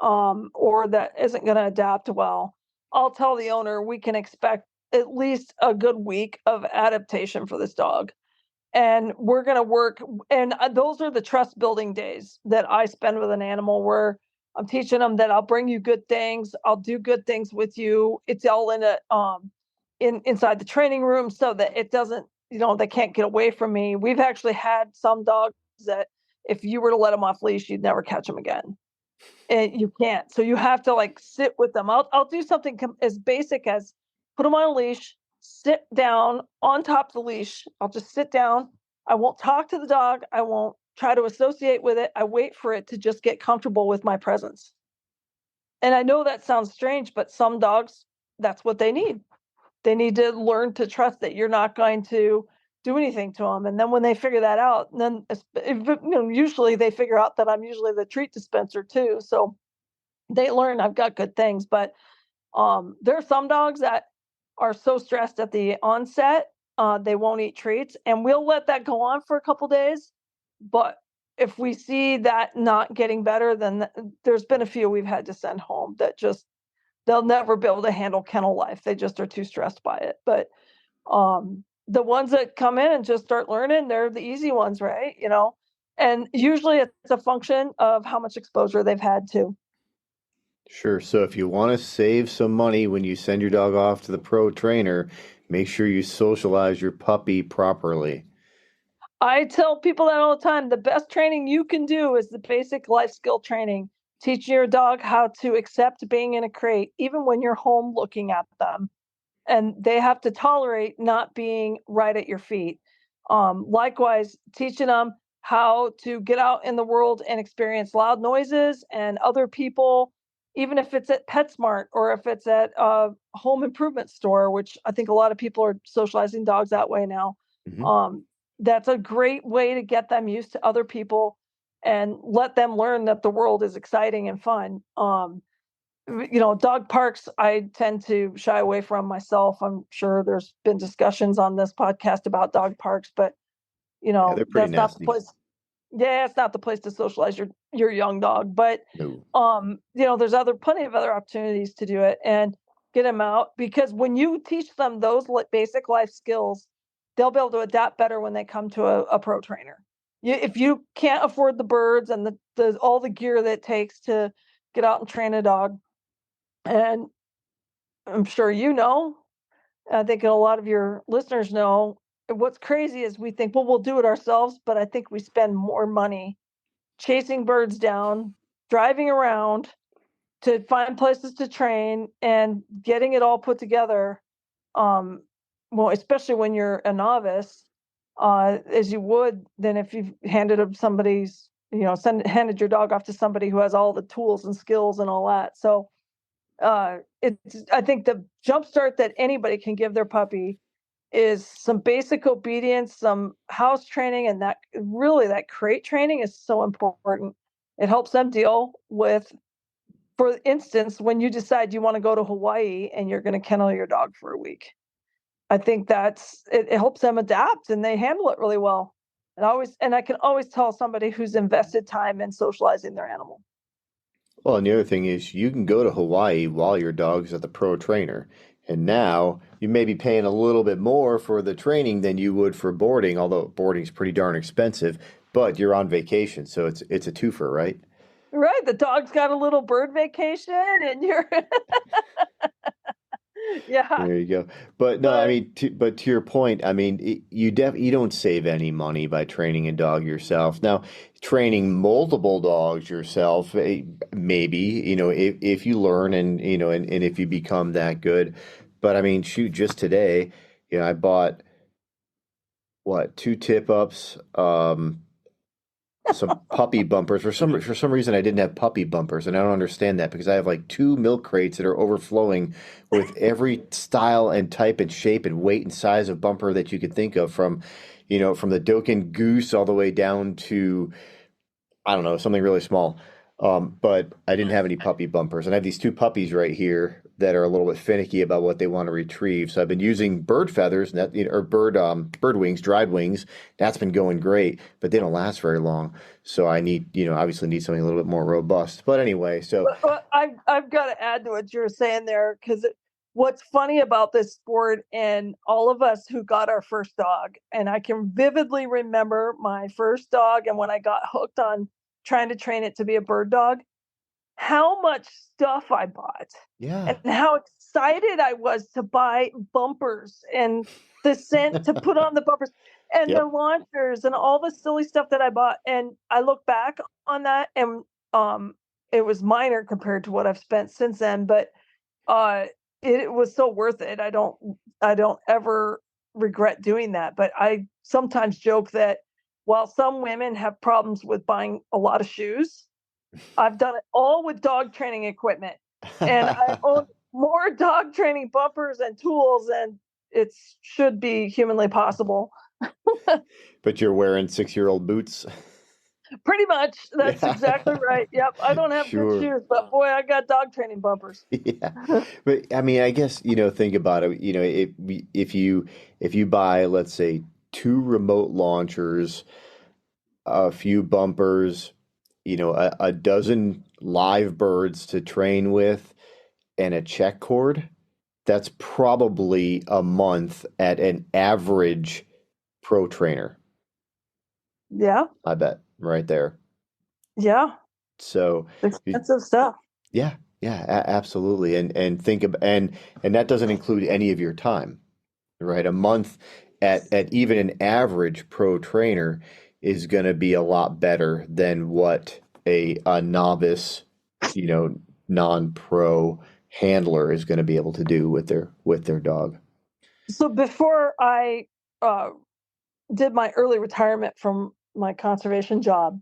or that isn't going to adapt well. I'll tell the owner we can expect at least a good week of adaptation for this dog. And we're going to work. And those are the trust building days that I spend with an animal where I'm teaching them that I'll bring you good things. I'll do good things with you. It's all inside the training room so that it doesn't, they can't get away from me. We've actually had some dogs that if you were to let them off leash, you'd never catch them again. And you can't. So you have to like sit with them. I'll do something as basic as put them on a leash, sit down on top of the leash. I'll just sit down. I won't talk to the dog. I won't try to associate with it. I wait for it to just get comfortable with my presence. And I know that sounds strange, but some dogs, that's what they need. They need to learn to trust that you're not going to do anything to them. And then when they figure that out, then usually they figure out that I'm usually the treat dispenser too. So they learn I've got good things. But there are some dogs that are so stressed at the onset, they won't eat treats, and we'll let that go on for a couple days. But if we see that not getting better, then there's been a few we've had to send home that just they'll never be able to handle kennel life. They just are too stressed by it. But the ones that come in and just start learning, they're the easy ones, right? And usually it's a function of how much exposure they've had to. Sure. So if you want to save some money when you send your dog off to the pro trainer, make sure you socialize your puppy properly. I tell people that all the time. The best training you can do is the basic life skill training. Teach your dog how to accept being in a crate, even when you're home looking at them. And they have to tolerate not being right at your feet. Likewise, teaching them how to get out in the world and experience loud noises and other people, even if it's at PetSmart or if it's at a home improvement store, which I think a lot of people are socializing dogs that way now. Hmm. Um, that's a great way to get them used to other people and let them learn that the world is exciting and fun. Dog parks, I tend to shy away from myself. I'm sure there's been discussions on this podcast about dog parks, but Yeah, they're pretty that's not the nasty. place. Yeah, it's not the place to socialize your young dog. But No. there's plenty of other opportunities to do it and get them out because when you teach them those basic life skills, they'll be able to adapt better when they come to a pro trainer. If you can't afford the birds and the all the gear that it takes to get out and train a dog, and I'm sure I think a lot of your listeners know what's crazy is we think, well, we'll do it ourselves, but I think we spend more money chasing birds down, driving around to find places to train and getting it all put together. Um, well, especially when you're a novice, as you would than if you've handed up somebody's, handed your dog off to somebody who has all the tools and skills and all that. So I think the jump start that anybody can give their puppy is some basic obedience, some house training, and that crate training is so important. It helps them deal with, for instance, when you decide you want to go to Hawaii and you're going to kennel your dog for a week. I think it helps them adapt and they handle it really well. And I can always tell somebody who's invested time in socializing their animal. Well, and the other thing is you can go to Hawaii while your dog's at the pro trainer. And now you may be paying a little bit more for the training than you would for boarding, although boarding's pretty darn expensive, but you're on vacation, so it's a twofer, right? Right, the dog's got a little bird vacation and you're yeah. There you go. But no, I But mean, but to your point, I mean, you don't save any money by training a dog yourself. Now, training multiple dogs yourself, maybe, if you learn and if you become that good. But I mean, shoot, just today, I bought what, two tip ups, some puppy bumpers. For some reason, I didn't have puppy bumpers, and I don't understand that because I have like two milk crates that are overflowing with every style and type and shape and weight and size of bumper that you could think of, from the Dokin Goose all the way down to, I don't know, something really small. But I didn't have any puppy bumpers, and I have these two puppies right here that are a little bit finicky about what they want to retrieve. So I've been using bird feathers, or bird wings, dried wings. That's been going great, but they don't last very long. So I need, obviously need something a little bit more robust. But anyway, so I've got to add to what you're saying there because what's funny about this sport and all of us who got our first dog, and I can vividly remember my first dog and when I got hooked on trying to train it to be a bird dog, how much stuff I bought and yeah, how excited I was to buy bumpers and the scent to put on the bumpers and the yep. launchers and all the silly stuff that I bought. And I look back on that and um it was minor compared to what I've spent since then, but uh it was so worth it. I don't ever regret doing that. But I sometimes joke that while some women have problems with buying a lot of shoes, I've done it all with dog training equipment, and I own more dog training bumpers and tools than it should be humanly possible. But you're wearing 6-year-old boots. Pretty much, that's Yeah, exactly right. Yep, I don't have good sure. shoes, but boy, I got dog training bumpers. Yeah, but I mean, I guess think about it. If you buy, let's say, two remote launchers, a few bumpers, a dozen live birds to train with, and a check cord, that's probably a month at an average pro trainer. Yeah, I bet right there. yeah, So, expensive stuff. yeah, yeah, absolutely, and think of and that doesn't include any of your time. Right? A month at even an average pro trainer is going to be a lot better than what a novice, you know, non-pro handler is going to be able to do with their dog. So before I uh, did my early retirement from my conservation job,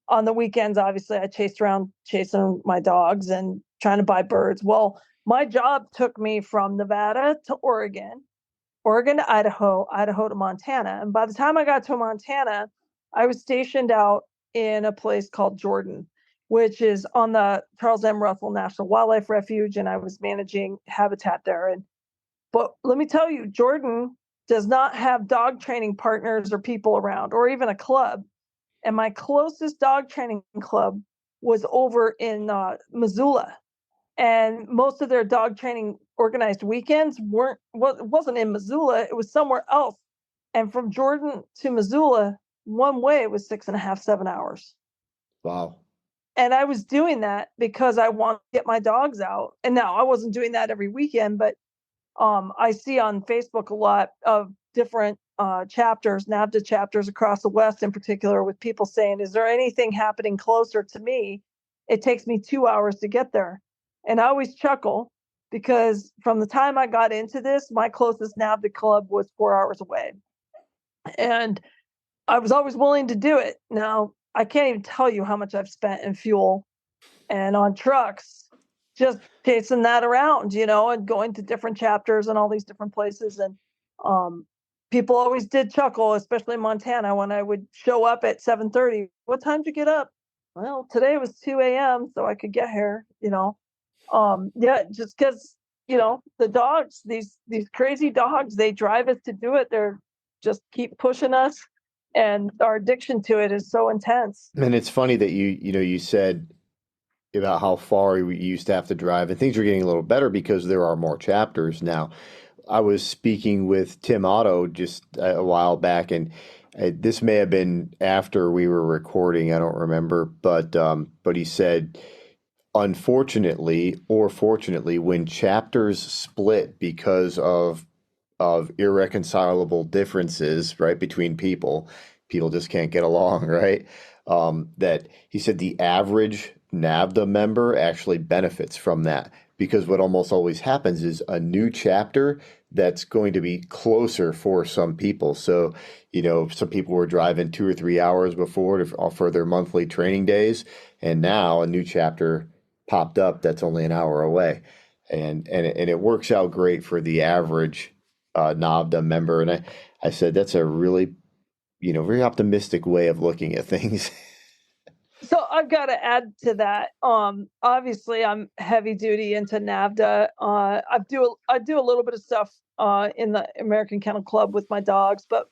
on the weekends, obviously, I chased around chasing my dogs and trying to buy birds. Well, my job took me from Nevada to Oregon, Oregon to Idaho, Idaho to Montana. And by the time I got to Montana, I was stationed out in a place called Jordan, which is on the Charles M. Russell National Wildlife Refuge. And I was managing habitat there. But let me tell you, Jordan does not have dog training partners or people around, or even a club. And my closest dog training club was over in Missoula, and most of their dog training organized weekends wasn't in Missoula; it was somewhere else. And from Jordan to Missoula, one way it was 6.5, 7 hours. Wow. And I was doing that because I want to get my dogs out. And now I wasn't doing that every weekend, but I see on Facebook a lot of different chapters, NAVHDA chapters across the West in particular, with people saying, is there anything happening closer to me? It takes me 2 hours to get there. And I always chuckle because from the time I got into this, my closest NAVHDA club was 4 hours away. And I was always willing to do it. Now, I can't even tell you how much I've spent in fuel and on trucks, just chasing that around, and going to different chapters and all these different places. And um, people always did chuckle, especially in Montana, when I would show up at 7:30. What time did you get up? Well, today was 2 a.m., so I could get here. Yeah, just because the dogs, these crazy dogs, they drive us to do it. They're just keep pushing us, and our addiction to it is so intense. And it's funny that you said about how far you used to have to drive, and things are getting a little better because there are more chapters now. I was speaking with Tim Otto just a while back, and this may have been after we were recording. I don't remember, but he said, unfortunately or fortunately, when chapters split because of irreconcilable differences, right, between people, people just can't get along, right? That he said the average NAVHDA member actually benefits from that because what almost always happens is a new chapter that's going to be closer for some people. So, some people were driving 2 or 3 hours before for their monthly training days, and now a new chapter popped up that's only an hour away. And it works out great for the average NAVHDA member. And I said, that's a really, very optimistic way of looking at things. So I've got to add to that. Obviously, I'm heavy duty into NAVHDA. I do a little bit of stuff in the American Kennel Club with my dogs, but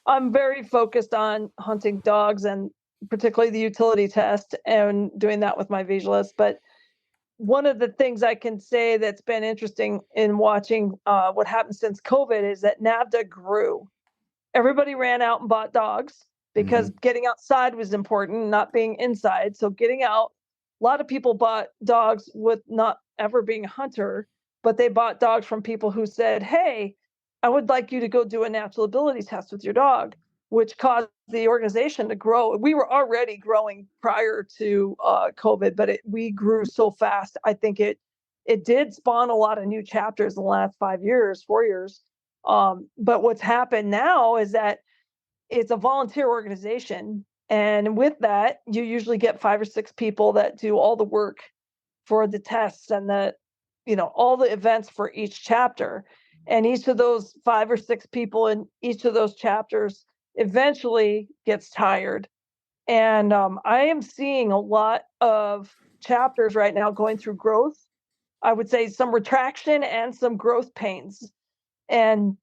I'm very focused on hunting dogs and particularly the utility test and doing that with my Vizslas. But one of the things I can say that's been interesting in watching what happened since COVID is that NAVHDA grew. Everybody ran out and bought dogs because Hmm. getting outside was important, not being inside. So getting out, a lot of people bought dogs with not ever being a hunter, but they bought dogs from people who said, "Hey, I would like you to go do a natural ability test with your dog," which caused the organization to grow. We were already growing prior to COVID, but we grew so fast. I think it did spawn a lot of new chapters in the last 5 years, 4 years. But what's happened now is that it's a volunteer organization. And with that, you usually get 5 or 6 people that do all the work for the tests and all the events for each chapter. And each of those 5 or 6 people in each of those chapters eventually gets tired. And I am seeing a lot of chapters right now going through growth. I would say some retraction and some growth pains. And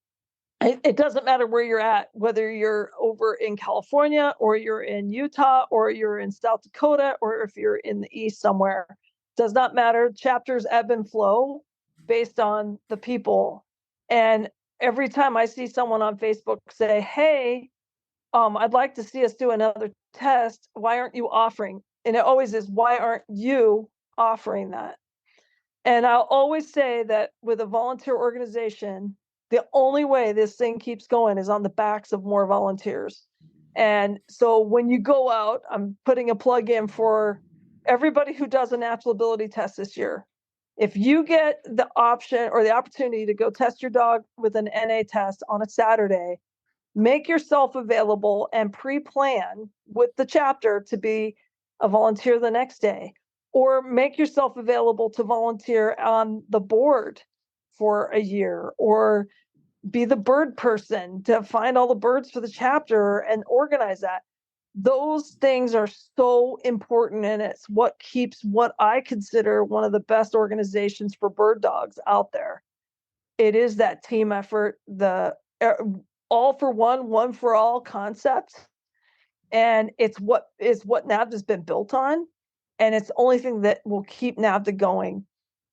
it doesn't matter where you're at, whether you're over in California or you're in Utah or you're in South Dakota or if you're in the East somewhere. Does not matter. Chapters ebb and flow based on the people. And every time I see someone on Facebook say, "Hey, I'd like to see us do another test. Why aren't you offering?" And it always is, "Why aren't you offering that?" And I'll always say that with a volunteer organization, the only way this thing keeps going is on the backs of more volunteers. And so when you go out, I'm putting a plug in for everybody who does a natural ability test this year. If you get the option or the opportunity to go test your dog with an NA test on a Saturday, make yourself available and pre-plan with the chapter to be a volunteer the next day, or make yourself available to volunteer on the board for a year, or be the bird person to find all the birds for the chapter and organize that. Those things are so important, and it's what keeps what I consider one of the best organizations for bird dogs out there. It is that team effort, the all for one for all concept, and it's what NAVHDA's been built on, and it's the only thing that will keep NAVHDA going.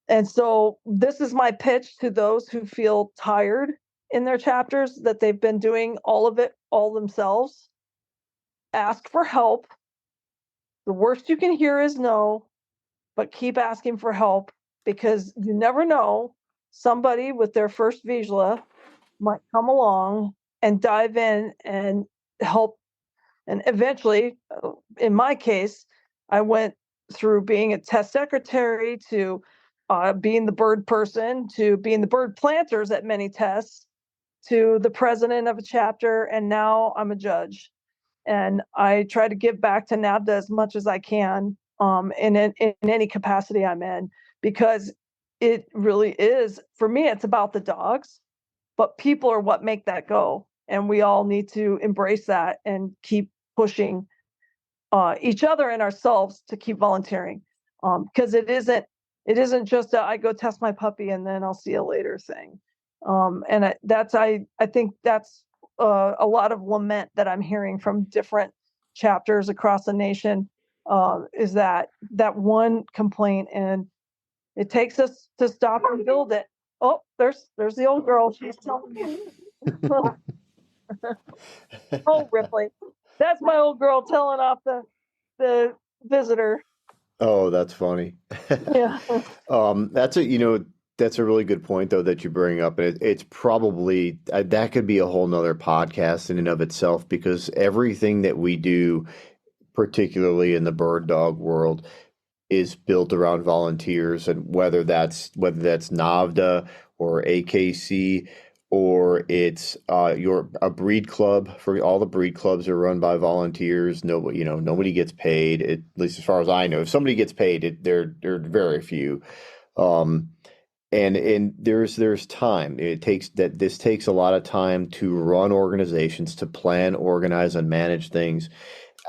And so this is my pitch to those who feel tired in their chapters that they've been doing all of it all themselves. Ask for help. The worst you can hear is no, but keep asking for help because you never know somebody with their first Vizsla might come along and dive in and help. And eventually, in my case, I went through being a test secretary to being the bird person to being the bird planters at many tests to the president of a chapter, and now I'm a judge. And I try to give back to NAVHDA as much as I can, in any capacity I'm in, because it really is, for me, it's about the dogs, but people are what make that go. And we all need to embrace that and keep pushing each other and ourselves to keep volunteering, because it isn't just a, I go test my puppy and then I'll see you later thing. I think that's a lot of lament that I'm hearing from different chapters across the nation, is that one complaint, and it takes us to stop and build it. Oh, there's the old girl. She's telling me. Oh, Ripley, that's my old girl telling off the visitor. Oh, that's funny. Yeah. That's that's a really good point though that you bring up, and it's probably that could be a whole nother podcast in and of itself because everything that we do, particularly in the bird dog world, is built around volunteers, and whether that's NAVHDA or AKC or it's your a breed club. For all the breed clubs are run by volunteers. Nobody gets paid, at least as far as I know. If somebody gets paid, they're very few. Um, and there's time. This takes a lot of time to run organizations, to plan, organize, and manage things.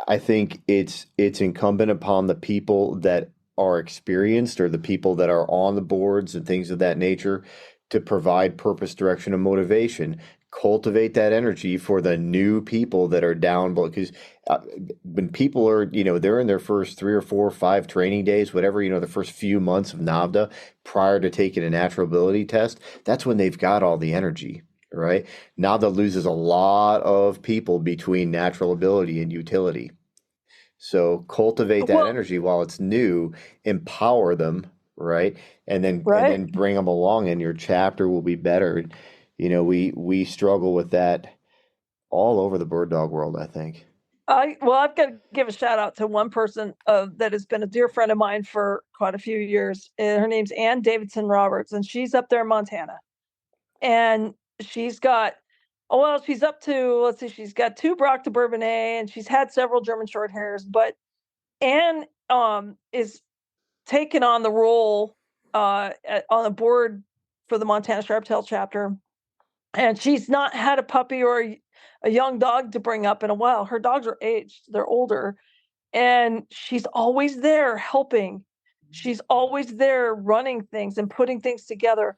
I think it's incumbent upon the people that are experienced or the people that are on the boards and things of that nature to provide purpose, direction, and motivation. Cultivate that energy for the new people that are down below. Because when people are, they're in their first 3 or 4 or 5 training days, whatever, the first few months of NAVHDA prior to taking a natural ability test, that's when they've got all the energy. Right now, that loses a lot of people between natural ability and utility. So cultivate that Well, energy while it's new, empower them, right? And then right. bring them along and your chapter will be better. We struggle with that all over the bird dog world, I think. I've got to give a shout out to one person that has been a dear friend of mine for quite a few years. Her name's Ann Davidson Roberts, and she's up there in Montana. And she's got, oh, well, she's up to, let's see, she's got 2 Brock de Bourbonnais, and she's had several German short hairs. But Ann is taken on the role on the board for the Montana Sharptail chapter, and she's not had a puppy or a young dog to bring up in a while. Her dogs are aged; they're older, and she's always there helping. She's always there running things and putting things together,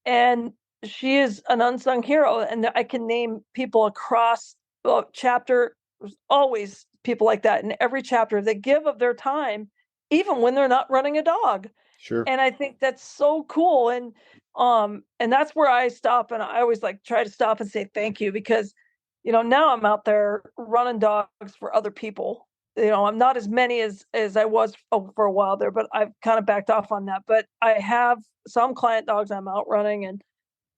and she is an unsung hero. And I can name people across the chapter. There's always people like that in every chapter that give of their time, even when they're not running a dog. Sure. And I think that's so cool. And that's where I stop, and I always like try to stop and say thank you, because now I'm out there running dogs for other people. I'm not as many as I was for a while there, but I've kind of backed off on that. But I have some client dogs I'm out running, and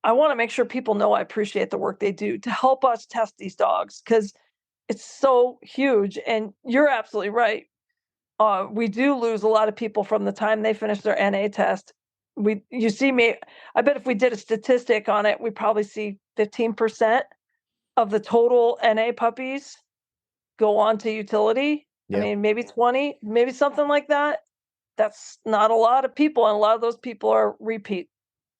I want to make sure people know I appreciate the work they do to help us test these dogs, because it's so huge. And you're absolutely right. We do lose a lot of people from the time they finish their NA test. You see me, I bet if we did a statistic on it, we probably see 15% of the total NA puppies go on to utility. I Yeah. mean, maybe 20, maybe something like that. That's not a lot of people, and a lot of those people are repeat.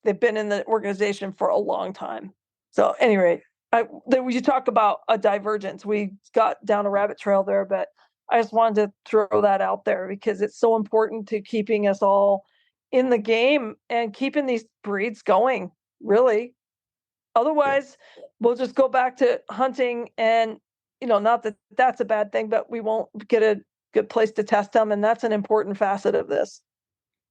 They've been in the organization for a long time. So, anyway, you talk about a divergence. We got down a rabbit trail there, but I just wanted to throw that out there because it's so important to keeping us all in the game and keeping these breeds going, really. Yeah. Otherwise, we'll just go back to hunting, and not that that's a bad thing, but we won't get a good place to test them, and that's an important facet of this.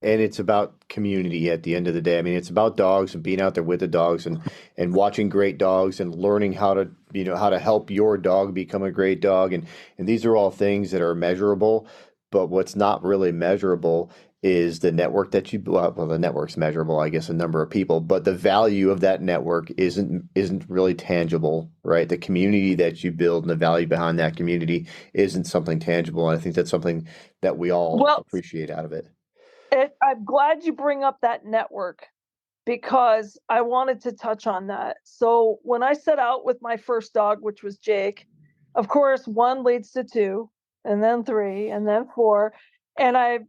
And it's about community at the end of the day. I mean, it's about dogs and being out there with the dogs and watching great dogs and learning how to help your dog become a great dog. And these are all things that are measurable, but what's not really measurable is the network that you well, the network's measurable, I guess, a number of people, but the value of that network isn't really tangible, right? The community that you build and the value behind that community isn't something tangible. And I think that's something that we all Well, appreciate out of it. I'm glad you bring up that network because I wanted to touch on that. So when I set out with my first dog, which was Jake, of course, one leads to two, and then three, and then four. And I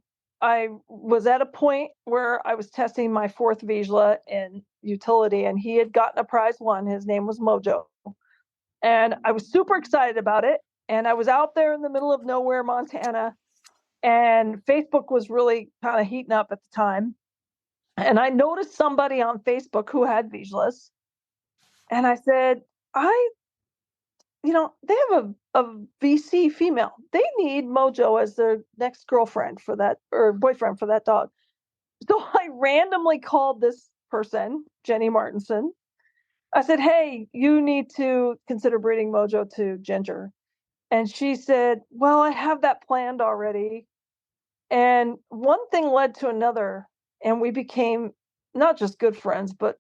was at a point where I was testing my fourth Vizsla in utility, and he had gotten a prize one. His name was Mojo. And I was super excited about it. And I was out there in the middle of nowhere, Montana, and Facebook was really kind of heating up at the time. And I noticed somebody on Facebook who had Vizslas, and I said, I, they have a VC female. They need Mojo as their next girlfriend for that or boyfriend for that dog. So I randomly called this person, Jenny Martinson. I said, hey, you need to consider breeding Mojo to Ginger. And she said, well, I have that planned already. And one thing led to another, and we became not just good friends, but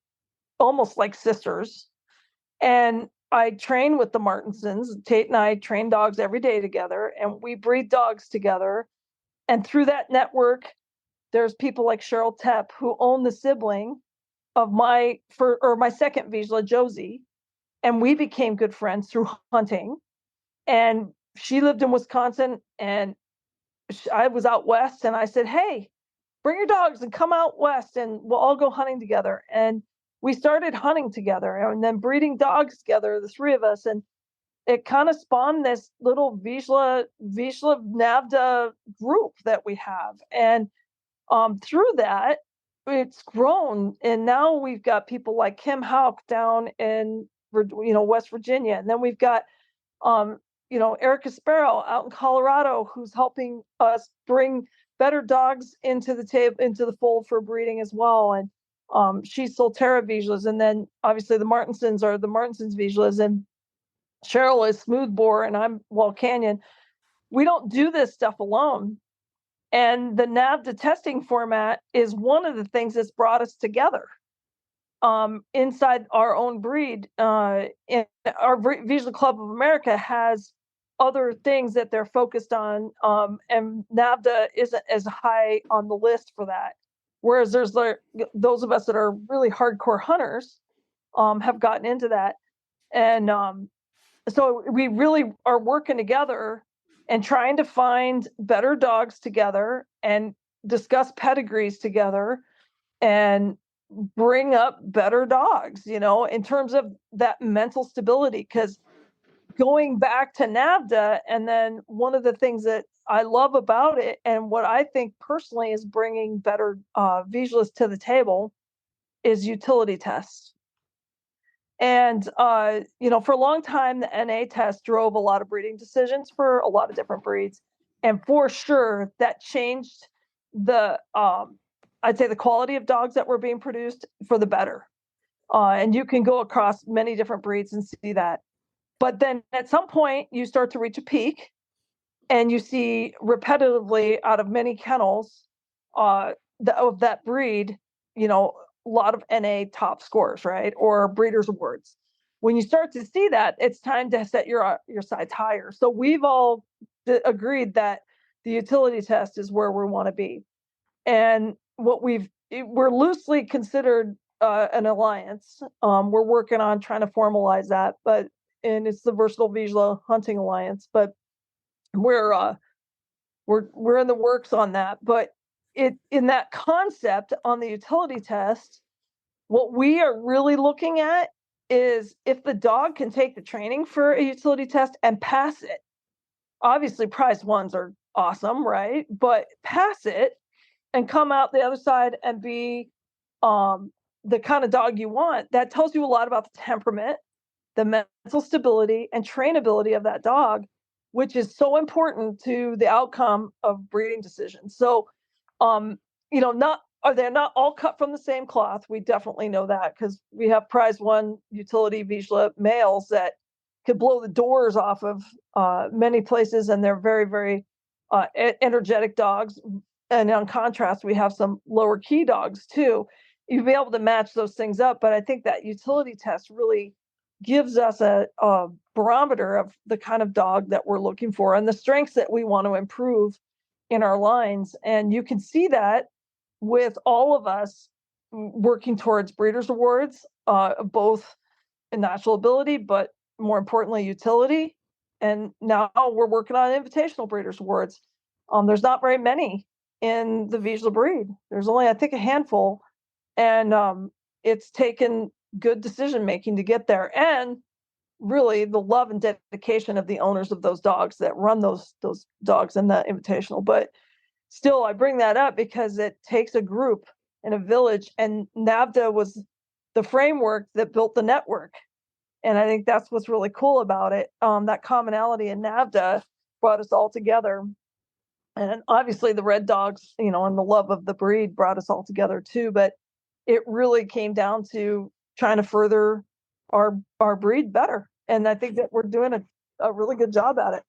almost like sisters. And I train with the Martinsons. Tate and I train dogs every day together, and we breed dogs together. And through that network, there's people like Cheryl Tepp who own the sibling of my second Vizsla, Josie, and we became good friends through hunting. And she lived in Wisconsin, and I was out west, and I said, "Hey, bring your dogs and come out west, and we'll all go hunting together." And we started hunting together, and then breeding dogs together, the three of us, and it kind of spawned this little Vizsla NAVHDA group that we have, and through that, it's grown, and now we've got people like Kim Hauk down in West Virginia, and then we've got um, Erica Sparrow out in Colorado who's helping us bring better dogs into the fold for breeding as well, and she's Solterra Vizslas, and then obviously the Martinsons are the Martinsons Vizslas, and Cheryl is Smoothbore, and I'm Wall Canyon. We don't do this stuff alone. And the NAVHDA testing format is one of the things that's brought us together inside our own breed. And our Vizsla Club of America has other things that they're focused on, and NAVHDA isn't as high on the list for that. Whereas there's those of us that are really hardcore hunters have gotten into that. And so we really are working together and trying to find better dogs together and discuss pedigrees together and bring up better dogs, in terms of that mental stability. Because going back to NAVHDA, and then one of the things that I love about it and what I think personally is bringing better Vizslas to the table is utility tests. And, for a long time, the NA test drove a lot of breeding decisions for a lot of different breeds. And for sure, that changed I'd say the quality of dogs that were being produced for the better. And you can go across many different breeds and see that. But then at some point, you start to reach a peak and you see repetitively out of many kennels of that breed, a lot of NA top scores, right? Or breeders awards. When you start to see that, it's time to set your sights higher. So we've all agreed that the utility test is where we want to be. And we're loosely considered an alliance. We're working on trying to formalize that, and it's the Versatile Vizsla Hunting Alliance. But we're in the works on that. But in that concept on the utility test, what we are really looking at is if the dog can take the training for a utility test and pass it. Obviously, prize ones are awesome, right? But pass it and come out the other side and be the kind of dog you want. That tells you a lot about the temperament, the mental stability, and trainability of that dog, which is so important to the outcome of breeding decisions. So, they're not all cut from the same cloth. We definitely know that because we have prize one utility Vizsla males that could blow the doors off of many places, and they're very, very energetic dogs. and on contrast, we have some lower key dogs too. You'd be able to match those things up, but I think that utility test really gives us a barometer of the kind of dog that we're looking for and the strengths that we want to improve in our lines. And you can see that with all of us working towards breeders awards, both in natural ability, but more importantly, utility. And now we're working on invitational breeders awards. There's not very many in the Vizsla breed. There's only, I think, a handful, and it's taken good decision making to get there, and really the love and dedication of the owners of those dogs that run those dogs in the invitational. But still, I bring that up because it takes a group and a village, and NAVHDA was the framework that built the network. And I think that's what's really cool about it. That commonality in NAVHDA brought us all together. And obviously the red dogs, and the love of the breed brought us all together too. But it really came down to trying to further our breed better. And I think that we're doing a really good job at it.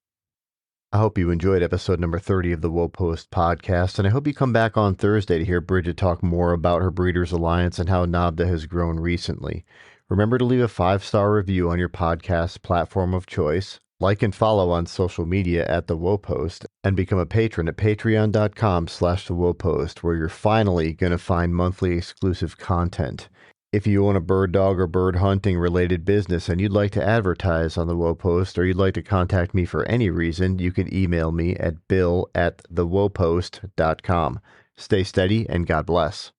I hope you enjoyed episode number 30 of the Whoa Post podcast, and I hope you come back on Thursday to hear Bridget talk more about her Breeders Alliance and how NAVHDA has grown recently. Remember to leave a 5-star review on your podcast platform of choice, like and follow on social media at The Whoa Post, and become a patron at patreon.com/The Whoa Post, where you're finally going to find monthly exclusive content. If you own a bird dog or bird hunting related business and you'd like to advertise on the Whoa Post, or you'd like to contact me for any reason, you can email me at bill@thewhopost.com. Stay steady and God bless.